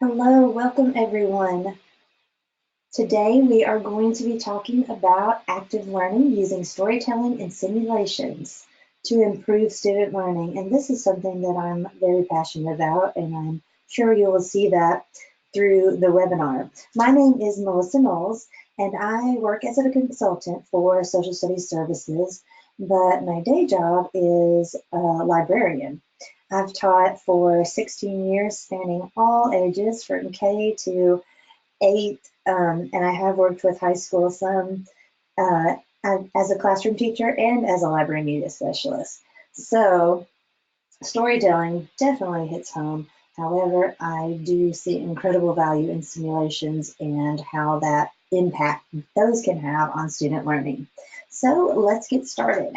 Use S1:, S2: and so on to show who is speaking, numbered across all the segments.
S1: Hello, welcome everyone. Today we are going to be talking about active learning using storytelling and simulations to improve student learning. And this is something that I'm very passionate about, and I'm sure you will see that through the webinar. My name is Melissa Knowles, and I work as a consultant for social studies services, but my day job is a librarian. I've taught for 16 years, spanning all ages from K to 8, and I have worked with high school some uh, as a classroom teacher and as a library media specialist. So storytelling definitely hits home. However, I do see incredible value in simulations and how that impact those can have on student learning. So let's get started.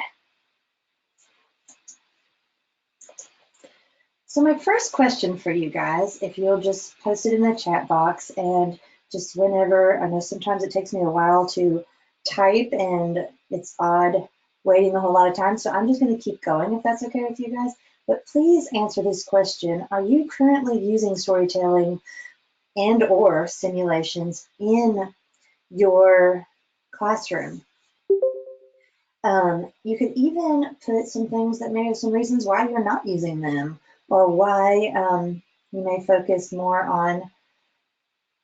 S1: So my first question for you guys, if you'll just post it in the chat box, and just whenever, I know sometimes it takes me a while to type and it's odd waiting a whole lot of time, so I'm just going to keep going if that's okay with you guys. But please answer this question. Are you currently using storytelling and or simulations in your classroom? You could even put some things that may have some reasons why you're not using them, or why you may focus more on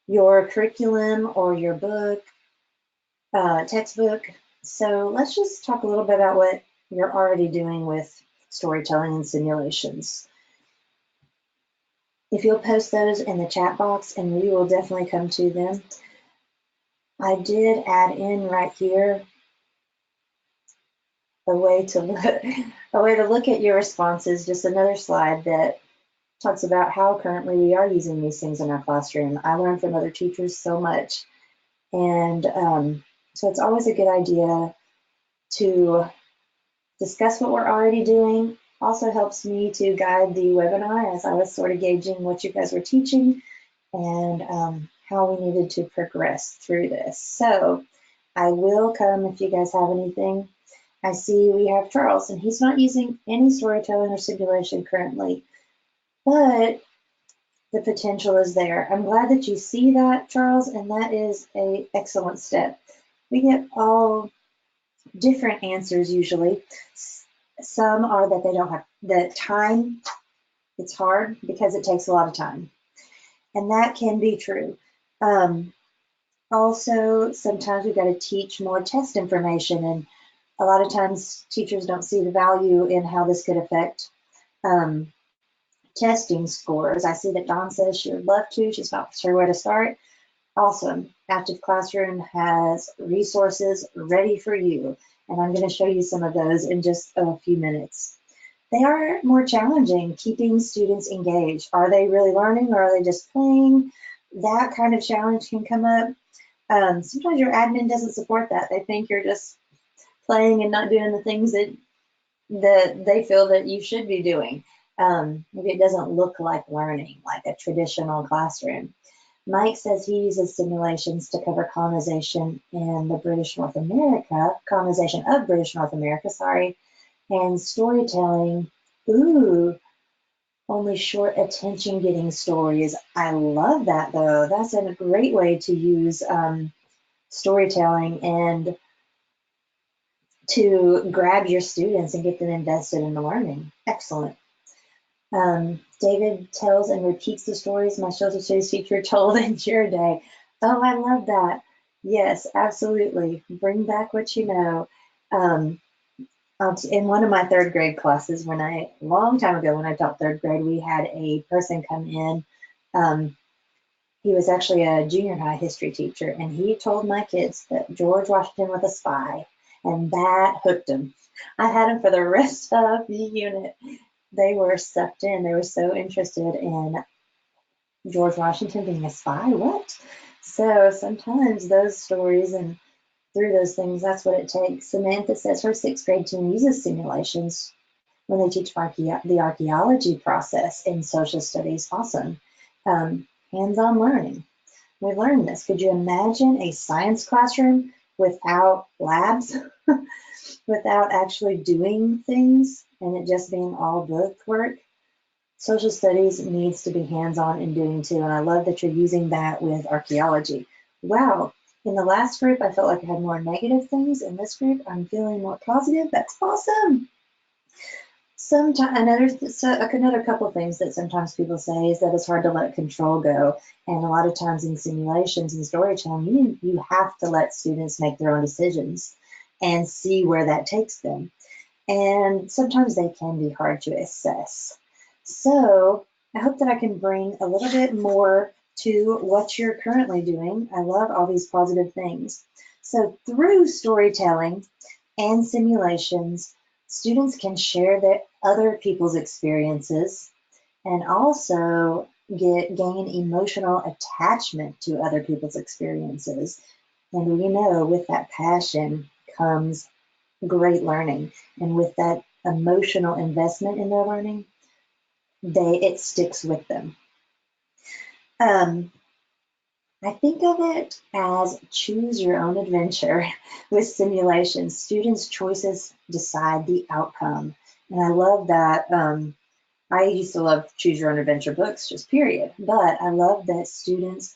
S1: your curriculum or your book, textbook. So let's just talk a little bit about what you're already doing with storytelling and simulations. If you'll post those in the chat box, and we will definitely come to them. I did add in right here a way to look at your responses, just another slide that talks about how currently we are using these things in our classroom. I learn from other teachers so much, and so it's always a good idea to discuss what we're already doing. Also helps me to guide the webinar as I was sort of gauging what you guys were teaching and how we needed to progress through this. So I will come if you guys have anything. I see we have Charles, and he's not using any storytelling or simulation currently, but the potential is there. I'm glad that you see that, Charles, and that is an excellent step. We get all different answers usually. Some are that they don't have the time. It's hard because it takes a lot of time, and that can be true. Also, sometimes we've got to teach more test information, and a lot of times teachers don't see the value in how this could affect testing scores. I see that Dawn says she would love to. She's not sure where to start. Awesome. Active Classroom has resources ready for you, and I'm going to show you some of those in just a few minutes. They are more challenging, keeping students engaged. Are they really learning, or are they just playing? That kind of challenge can come up. Sometimes your admin doesn't support that. They think you're just playing and not doing the things that they feel that you should be doing. Maybe it doesn't look like learning, like a traditional classroom. Mike says he uses simulations to cover colonization in the British North America, colonization of British North America, sorry, and storytelling. Ooh, only short attention getting stories. I love that though. That's a great way to use storytelling and to grab your students and get them invested in the learning. Excellent. David tells and repeats the stories my social studies teacher told in your day. Oh, I love that. Yes, absolutely. Bring back what you know. In one of my third grade classes, long time ago when I taught third grade, we had a person come in. He was actually a junior high history teacher, and he told my kids that George Washington was a spy, and that hooked them. I had them for the rest of the unit. They were sucked in. They were so interested in George Washington being a spy. What? So sometimes those stories and through those things, that's what it takes. Samantha says her sixth grade team uses simulations when they teach the archaeology process in social studies. Awesome. Hands-on learning. We learned this. Could you imagine a science classroom without labs, without actually doing things, and it just being all book work? Social studies needs to be hands-on in doing too, and I love that you're using that with archaeology. Wow, in the last group, I felt like I had more negative things. In this group, I'm feeling more positive. That's awesome. Sometimes another couple of things that sometimes people say is that it's hard to let control go, and a lot of times in simulations and storytelling, you have to let students make their own decisions and see where that takes them. And sometimes they can be hard to assess. So I hope that I can bring a little bit more to what you're currently doing. I love all these positive things. So through storytelling and simulations, students can share their other people's experiences and also gain emotional attachment to other people's experiences. And we know with that passion comes great learning. And with that emotional investment in their learning, it sticks with them. I think of it as choose your own adventure with simulations. Students' choices decide the outcome. And I love that. I used to love choose your own adventure books, just period. But I love that students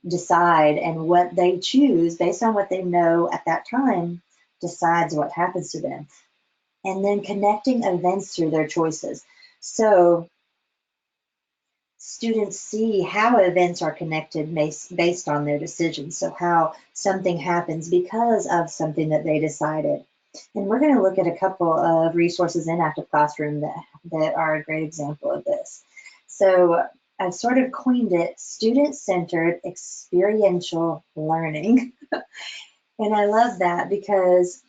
S1: decide, and what they choose based on what they know at that time decides what happens to them. And then connecting events through their choices. So students see how events are connected based on their decisions. So how something happens because of something that they decided. And we're going to look at a couple of resources in Active Classroom that are a great example of this. So I've sort of coined it student-centered experiential learning. And I love that because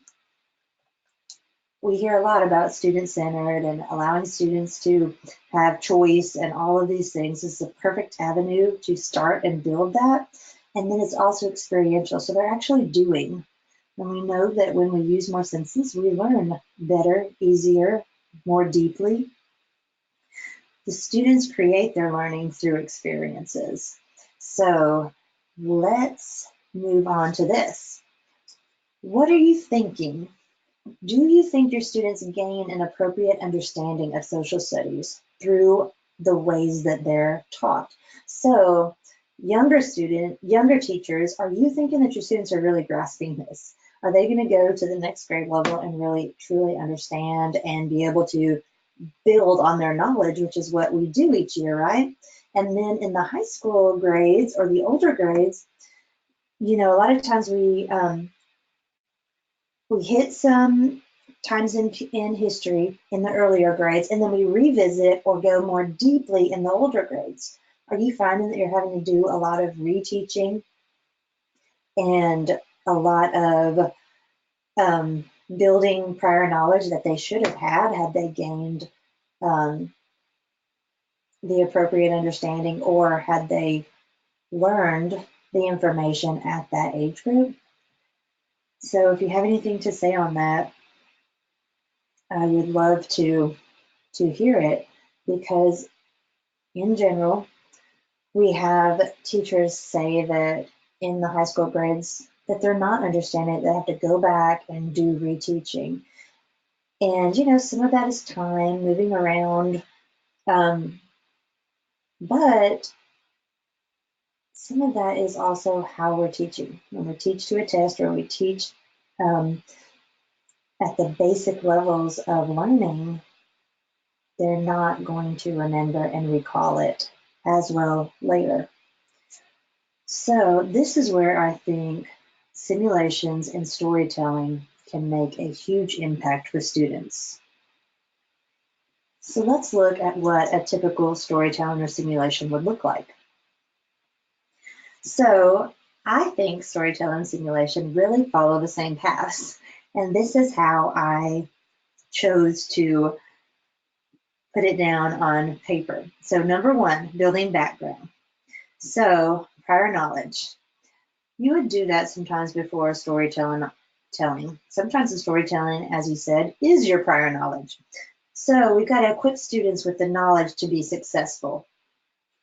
S1: we hear a lot about student-centered and allowing students to have choice and all of these things. This is a perfect avenue to start and build that. And then it's also experiential. So they're actually doing. And we know that when we use more senses, we learn better, easier, more deeply. The students create their learning through experiences. So let's move on to this. What are you thinking? Do you think your students gain an appropriate understanding of social studies through the ways that they're taught? So younger teachers, are you thinking that your students are really grasping this? Are they going to go to the next grade level and really truly understand and be able to build on their knowledge, which is what we do each year, right? And then in the high school grades or the older grades, a lot of times we hit some times in history in the earlier grades, and then we revisit or go more deeply in the older grades. Are you finding that you're having to do a lot of reteaching and a lot of building prior knowledge that they should have had they gained the appropriate understanding, or had they learned the information at that age group? So if you have anything to say on that, I would love to hear it, because in general, we have teachers say that in the high school grades that they're not understanding it. They have to go back and do reteaching. And some of that is time, moving around, but some of that is also how we're teaching. When we teach to a test, or we teach at the basic levels of learning, they're not going to remember and recall it as well later. So this is where I think simulations and storytelling can make a huge impact for students. So let's look at what a typical storytelling or simulation would look like. So I think storytelling and simulation really follow the same paths. And this is how I chose to put it down on paper. So number one, building background. So prior knowledge. You would do that sometimes before storytelling. Sometimes the storytelling, as you said, is your prior knowledge. So we've got to equip students with the knowledge to be successful.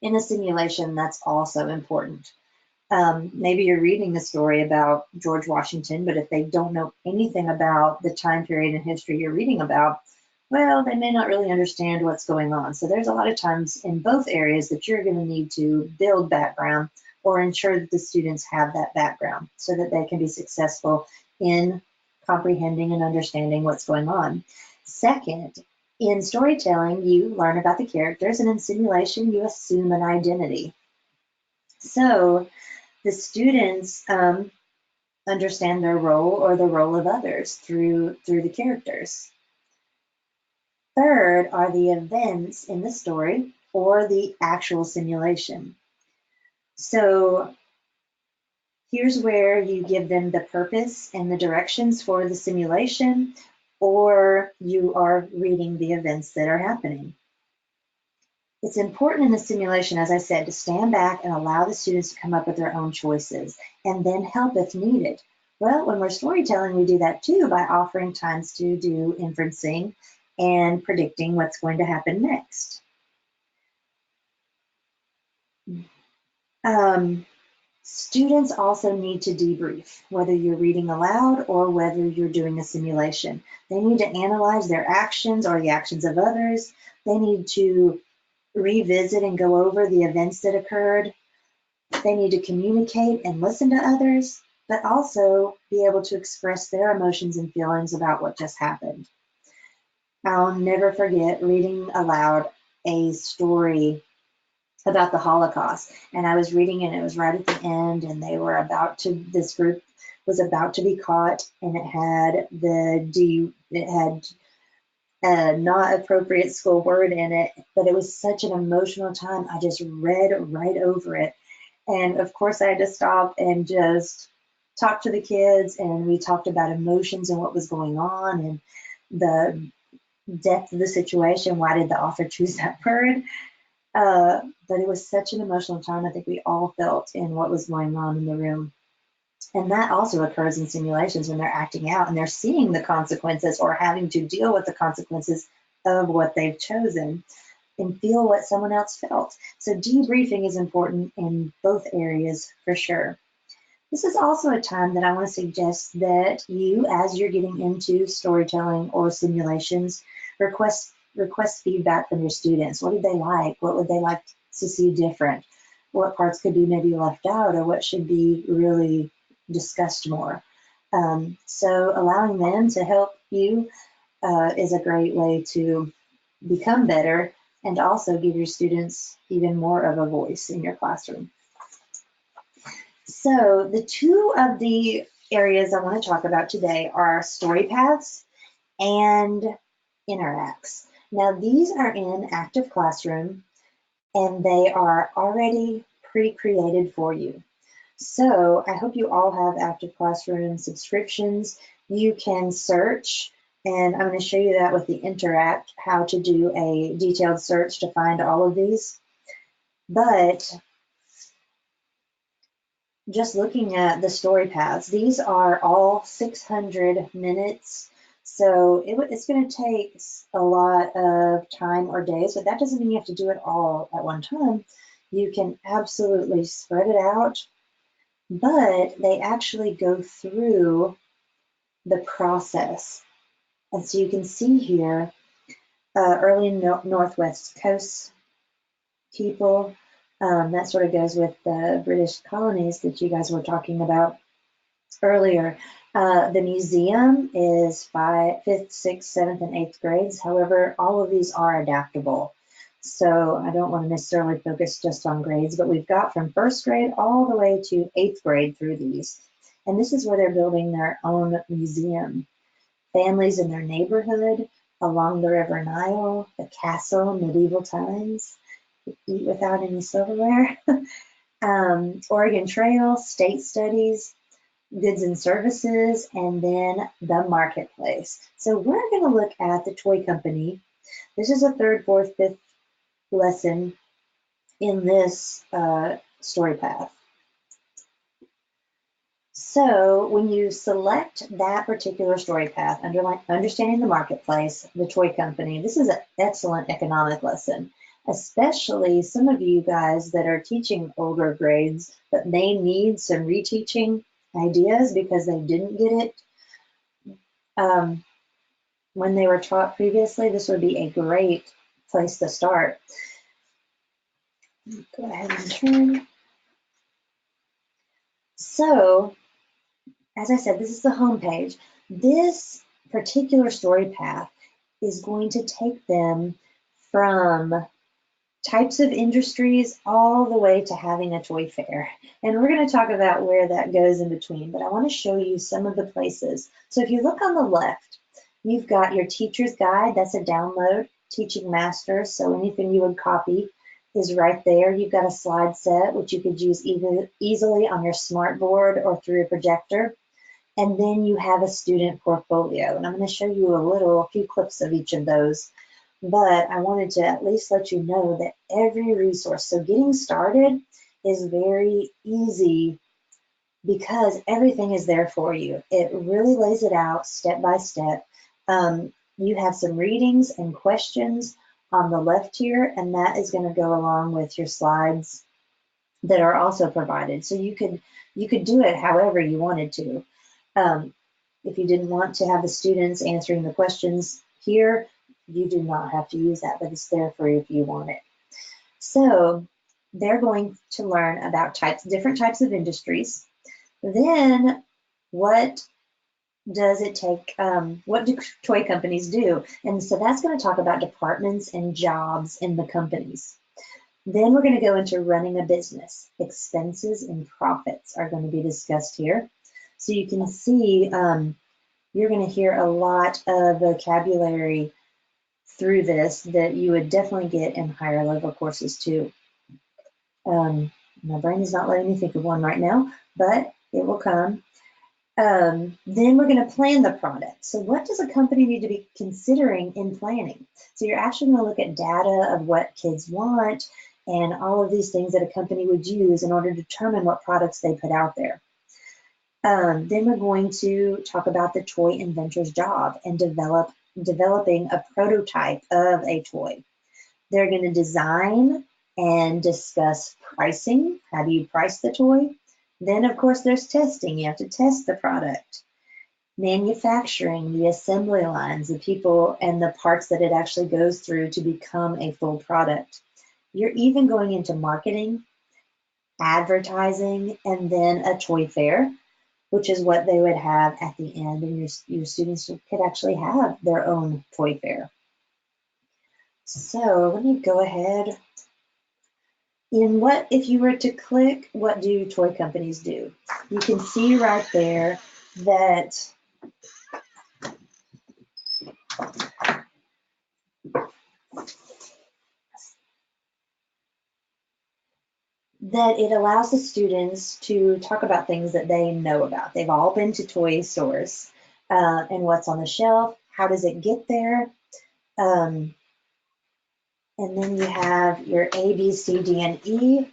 S1: In a simulation, that's also important. Maybe you're reading a story about George Washington, but if they don't know anything about the time period in history you're reading about, well, they may not really understand what's going on. So there's a lot of times in both areas that you're going to need to build background or ensure that the students have that background so that they can be successful in comprehending and understanding what's going on. Second, in storytelling, you learn about the characters, and in simulation, you assume an identity. So the students understand their role or the role of others through the characters. Third are the events in the story or the actual simulation. So here's where you give them the purpose and the directions for the simulation, or you are reading the events that are happening. It's important in the simulation, as I said, to stand back and allow the students to come up with their own choices and then help if needed. Well, when we're storytelling, we do that too by offering times to do inferencing and predicting what's going to happen next. Students also need to debrief, whether you're reading aloud or whether you're doing a simulation. They need to analyze their actions or the actions of others. They need to revisit and go over the events that occurred. They need to communicate and listen to others, but also be able to express their emotions and feelings about what just happened. I'll never forget reading aloud a story about the Holocaust, and I was reading it, and it was right at the end, and they were about to, this group was about to be caught, and it had a not appropriate school word in it, but it was such an emotional time. I just read right over it. And of course I had to stop and just talk to the kids, and we talked about emotions and what was going on and the depth of the situation. Why did the author choose that word? But it was such an emotional time. I think we all felt in what was going on in the room. And that also occurs in simulations when they're acting out and they're seeing the consequences or having to deal with the consequences of what they've chosen and feel what someone else felt. So debriefing is important in both areas for sure. This is also a time that I want to suggest that you, as you're getting into storytelling or simulations, request feedback from your students. What did they like? What would they like to see different? What parts could be maybe left out, or what should be really discussed more? So allowing them to help you is a great way to become better and also give your students even more of a voice in your classroom. So the two of the areas I want to talk about today are story paths and interacts. Now these are in Active Classroom and they are already pre-created for you. So I hope you all have Active Classroom subscriptions. You can search, and I'm going to show you that with the Interact, how to do a detailed search to find all of these. But just looking at the story paths, these are all 600 minutes. So it's going to take a lot of time or days, but that doesn't mean you have to do it all at one time. You can absolutely spread it out, but they actually go through the process. And so you can see here, early Northwest Coast people, that sort of goes with the British colonies that you guys were talking about earlier. The museum is 5th, 6th, 7th, and 8th grades. However, all of these are adaptable. So I don't want to necessarily focus just on grades, but we've got from 1st grade all the way to 8th grade through these. And this is where they're building their own museum. Families in their neighborhood, along the River Nile, the castle, medieval times, eat without any silverware, Oregon Trail, state studies, goods and services, and then the marketplace. So we're going to look at the toy company. This is a 3rd, 4th, 5th lesson in this story path. So when you select that particular story path, understanding the marketplace, the toy company, this is an excellent economic lesson, especially some of you guys that are teaching older grades, but may need some reteaching ideas because they didn't get it. when they were taught previously, this would be a great place to start. Go ahead and turn. So, as I said, this is the home page. This particular story path is going to take them from types of industries all the way to having a toy fair. And we're going to talk about where that goes in between, but I want to show you some of the places. So if you look on the left, you've got your teacher's guide. That's a download, teaching master. So anything you would copy is right there. You've got a slide set, which you could use easily on your smart board or through a projector. And then you have a student portfolio. And I'm going to show you a few clips of each of those. But I wanted to at least let you know that every resource, so getting started is very easy because everything is there for you. It really lays it out step by step. You have some readings and questions on the left here, and that is going to go along with your slides that are also provided. So you could do it however you wanted to. If you didn't want to have the students answering the questions here, you do not have to use that, but it's there for you if you want it. So they're going to learn about different types of industries. Then what does it take, what do toy companies do? And so that's going to talk about departments and jobs in the companies. Then we're going to go into running a business. Expenses and profits are going to be discussed here. So you can see you're going to hear a lot of vocabulary through this that you would definitely get in higher level courses too. My brain is not letting me think of one right now, but it will come. Then we're going to plan the product. So what does a company need to be considering in planning? So you're actually going to look at data of what kids want and all of these things that a company would use in order to determine what products they put out there. Then we're going to talk about the toy inventor's job and developing a prototype of a toy. They're going to design and discuss pricing. How do you price the toy? Then, of course, there's testing. You have to test the product. Manufacturing, the assembly lines, the people and the parts that it actually goes through to become a full product. You're even going into marketing, advertising, and then a toy fair, which is what they would have at the end, and your students could actually have their own toy fair. So let me go ahead. If you were to click, what do toy companies do? You can see right there that it allows the students to talk about things that they know about. They've all been to toy stores and what's on the shelf, how does it get there? And then you have your A, B, C, D, and E.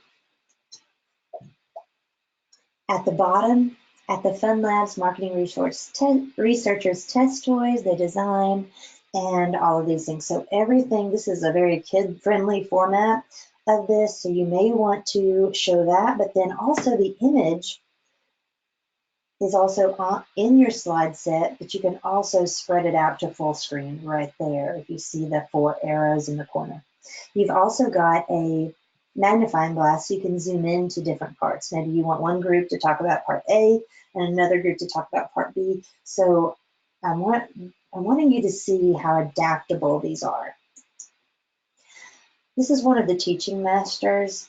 S1: At the bottom, at the Fun Labs, marketing researchers test toys, they design, and all of these things. So everything, this is a very kid-friendly format of this, so you may want to show that, but then also the image is also in your slide set, but you can also spread it out to full screen right there if you see the 4 arrows in the corner. You've also got a magnifying glass so you can zoom into different parts. Maybe you want one group to talk about part A and another group to talk about part B. So I'm wanting you to see how adaptable these are. This is one of the teaching masters.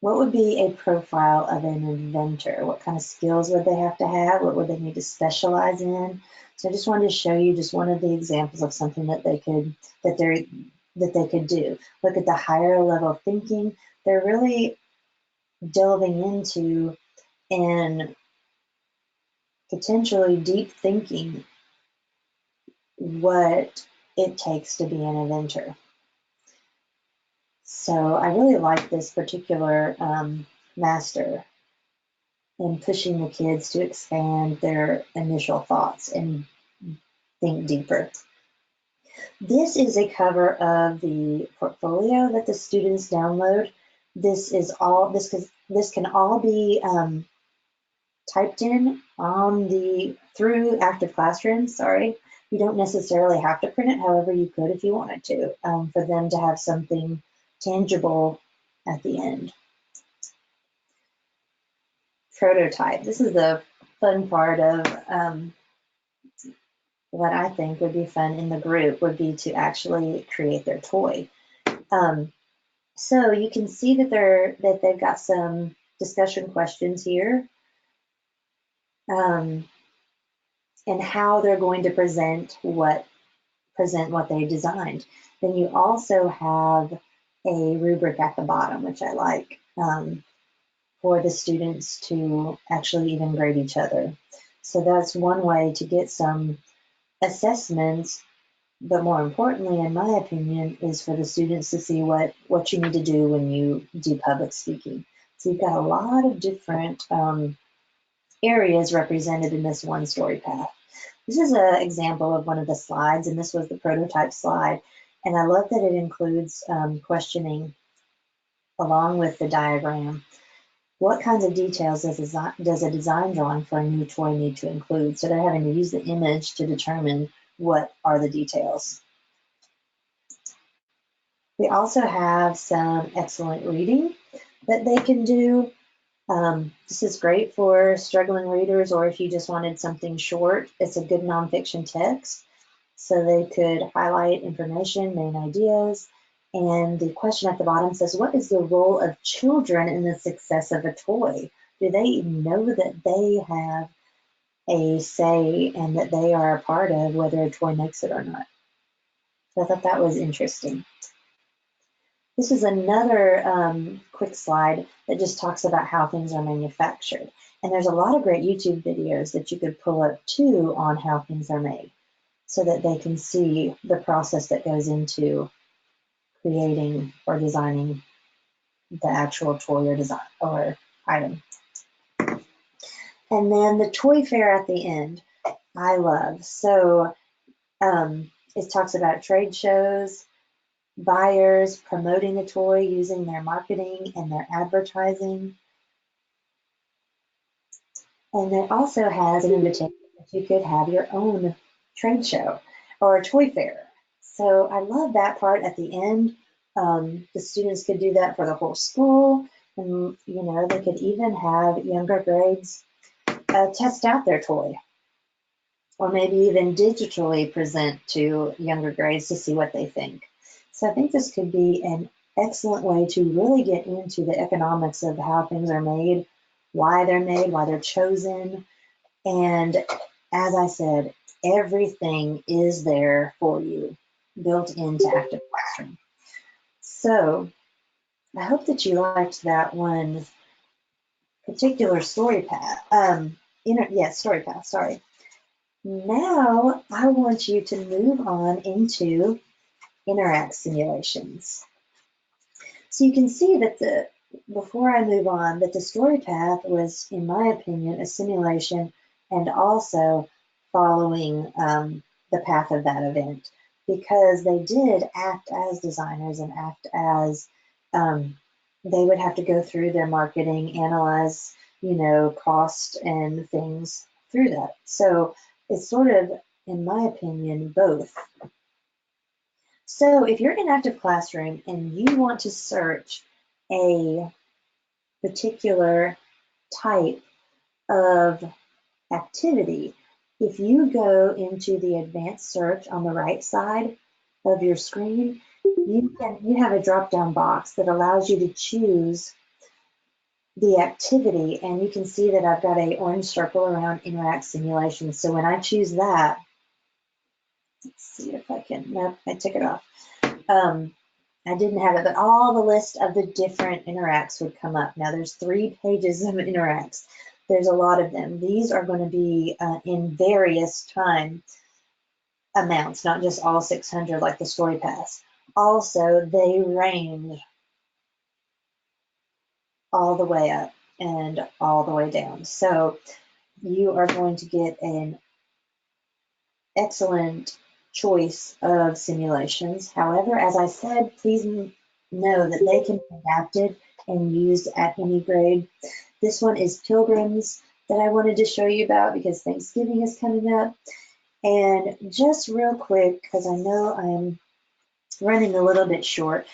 S1: What would be a profile of an inventor? What kind of skills would they have to have? What would they need to specialize in? So I just wanted to show you just one of the examples of something that they could do. Look at the higher level thinking. They're really delving into and potentially deep thinking what it takes to be an inventor. So I really like this particular master in pushing the kids to expand their initial thoughts and think deeper. This is a cover of the portfolio that the students download. This can all be typed in through Active Classroom, sorry. You don't necessarily have to print it, however you could if you wanted to, for them to have something tangible at the end. Prototype. This is the fun part of what I think would be fun in the group would be to actually create their toy. So you can see that they've got some discussion questions here, and how they're going to present what they designed. Then you also have a rubric at the bottom, which I like, for the students to actually even grade each other. So that's one way to get some assessments, but more importantly, in my opinion, is for the students to see what you need to do when you do public speaking. So you've got a lot of different areas represented in this one story path. This is an example of one of the slides, and this was the prototype slide. And I love that it includes questioning along with the diagram. What kinds of details does a design drawing for a new toy need to include? So they're having to use the image to determine what are the details. We also have some excellent reading that they can do. This is great for struggling readers, or if you just wanted something short, it's a good nonfiction text. So they could highlight information, main ideas, and the question at the bottom says, what is the role of children in the success of a toy? Do they know that they have a say and that they are a part of whether a toy makes it or not? So I thought that was interesting. This is another quick slide that just talks about how things are manufactured. And there's a lot of great YouTube videos that you could pull up too on how things are made, so that they can see the process that goes into creating or designing the actual toy or design or item. And then the toy fair at the end, I love. So it talks about trade shows, buyers promoting the toy using their marketing and their advertising. And it also has an invitation that you could have your own trade show or a toy fair. So I love that part at the end. The students could do that for the whole school, and they could even have younger grades test out their toy, or maybe even digitally present to younger grades to see what they think. So I think this could be an excellent way to really get into the economics of how things are made, why they're chosen. And as I said, everything is there for you, built into Active Classroom. So I hope that you liked that one particular Storypath. Storypath, sorry. Now I want you to move on into Interact simulations. So you can see that before I move on, that the Storypath was, in my opinion, a simulation and also following the path of that event, because they did act as designers and act as they would have to go through their marketing, analyze, cost and things through that. So it's sort of, in my opinion, both. So if you're in Active Classroom and you want to search a particular type of activity, if you go into the advanced search on the right side of your screen, you have a drop-down box that allows you to choose the activity, and you can see that I've got an orange circle around Interact Simulations. So when I choose that, let's see if I can, nope, I took it off. I didn't have it, but all the list of the different interacts would come up. Now there's 3 pages of interacts. There's a lot of them. These are going to be in various time amounts, not just all 600 like the Storypath. Also, they range all the way up and all the way down. So you are going to get an excellent choice of simulations. However, as I said, please know that they can be adapted and used at any grade. This one is Pilgrims that I wanted to show you about because Thanksgiving is coming up. And just real quick, because I know I'm running a little bit short,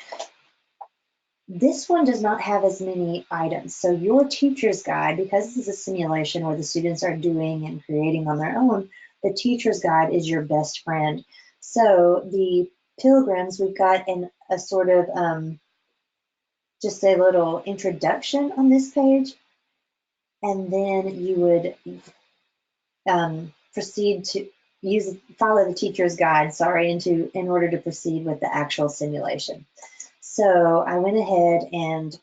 S1: this one does not have as many items. So your teacher's guide, because this is a simulation where the students are doing and creating on their own, the teacher's guide is your best friend. So the pilgrims, we've got a sort of just a little introduction on this page, and then you would proceed to follow the teacher's guide, in order to proceed with the actual simulation. So I went ahead and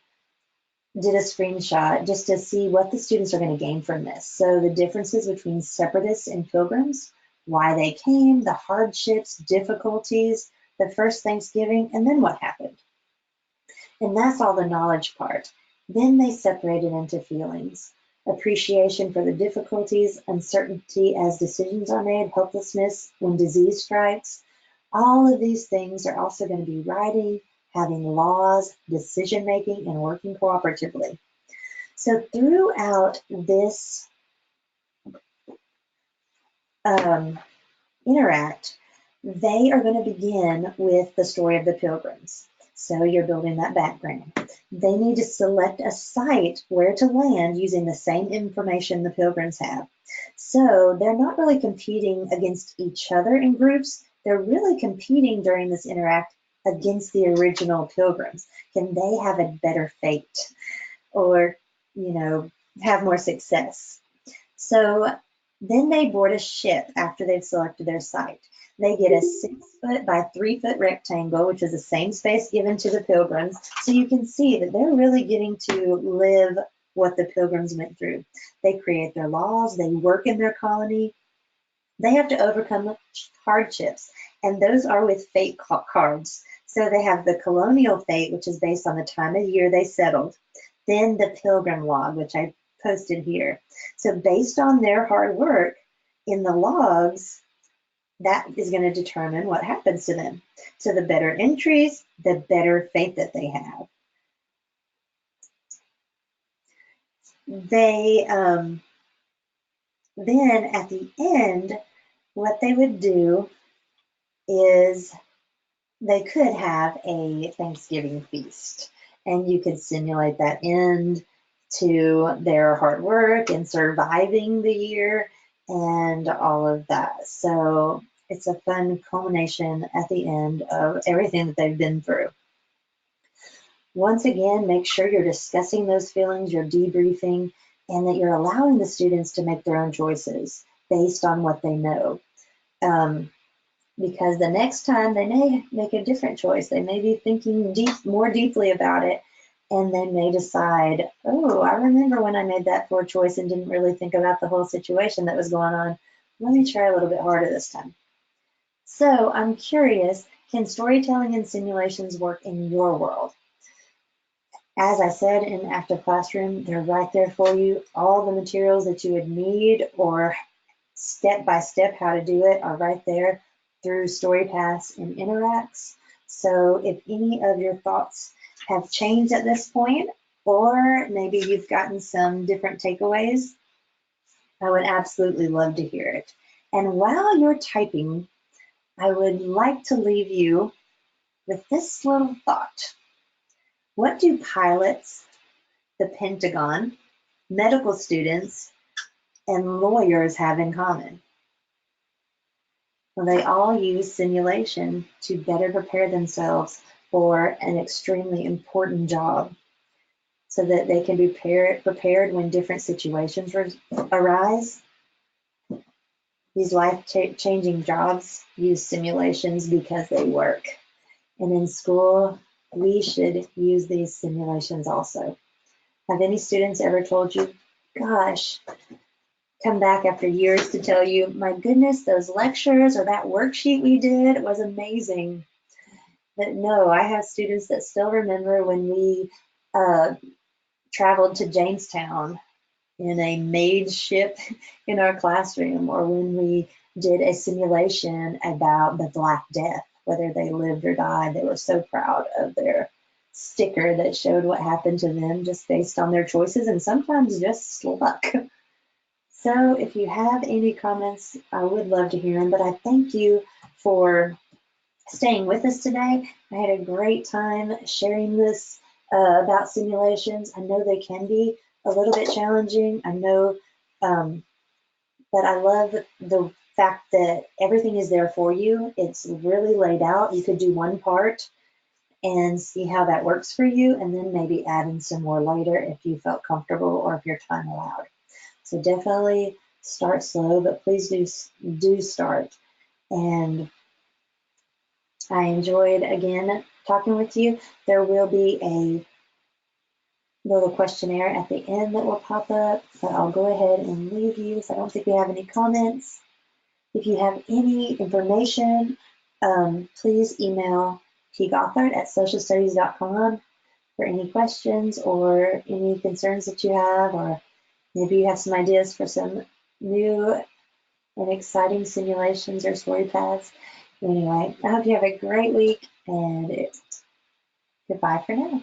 S1: did a screenshot just to see what the students are going to gain from this. So the differences between separatists and pilgrims, why they came, the hardships, difficulties, the first Thanksgiving, and then what happened. And that's all the knowledge part. Then they separate it into feelings. Appreciation for the difficulties, uncertainty as decisions are made, helplessness when disease strikes. All of these things are also going to be writing, having laws, decision making, and working cooperatively. So throughout this interact, they are going to begin with the story of the pilgrims. So you're building that background. They need to select a site where to land using the same information the pilgrims have. So they're not really competing against each other in groups. They're really competing during this interact against the original pilgrims. Can they have a better fate or, have more success? So then they board a ship after they've selected their site. They get a 6-foot by 3-foot rectangle, which is the same space given to the pilgrims. So you can see that they're really getting to live what the pilgrims went through. They create their laws, they work in their colony, they have to overcome hardships, and those are with fate cards. So they have the colonial fate, which is based on the time of year they settled, then the pilgrim log, which I posted here. So based on their hard work in the logs, that is going to determine what happens to them. So the better entries, the better fate that they have. They then at the end, what they would do is they could have a Thanksgiving feast, and you could simulate that end to their hard work and surviving the year and all of that. So it's a fun culmination at the end of everything that they've been through. Once again, make sure you're discussing those feelings, you're debriefing, and that you're allowing the students to make their own choices based on what they know. Because the next time they may make a different choice. They may be thinking more deeply about it, and they may decide, oh, I remember when I made that poor choice and didn't really think about the whole situation that was going on. Let me try a little bit harder this time. So I'm curious, can storytelling and simulations work in your world? As I said in Active Classroom, they're right there for you. All the materials that you would need or step by step how to do it are right there through Storypath and Interacts. So if any of your thoughts have changed at this point, or maybe you've gotten some different takeaways, I would absolutely love to hear it. And while you're typing, I would like to leave you with this little thought. What do pilots, the Pentagon, medical students, and lawyers have in common? Well, they all use simulation to better prepare themselves for an extremely important job so that they can be prepared when different situations arise. These life-changing jobs use simulations because they work. And in school, we should use these simulations also. Have any students ever told you, gosh, come back after years to tell you, my goodness, those lectures or that worksheet we did was amazing? But no, I have students that still remember when we traveled to Jamestown in a made ship in our classroom, or when we did a simulation about the Black Death, whether they lived or died. They were so proud of their sticker that showed what happened to them just based on their choices and sometimes just luck. So if you have any comments, I would love to hear them, but I thank you for staying with us today. I had a great time sharing this about simulations. I know they can be a little bit challenging. I know, but I love the fact that everything is there for you. It's really laid out. You could do one part and see how that works for you, and then maybe add in some more later if you felt comfortable or if your time allowed. So definitely start slow, but please do start. And I enjoyed again talking with you. There will be a little questionnaire at the end that will pop up, but I'll go ahead and leave you. So I don't think we have any comments. If you have any information, please email tgothard@socialstudies.com for any questions or any concerns that you have, or maybe you have some ideas for some new and exciting simulations or story paths. Anyway, I hope you have a great week, and goodbye for now.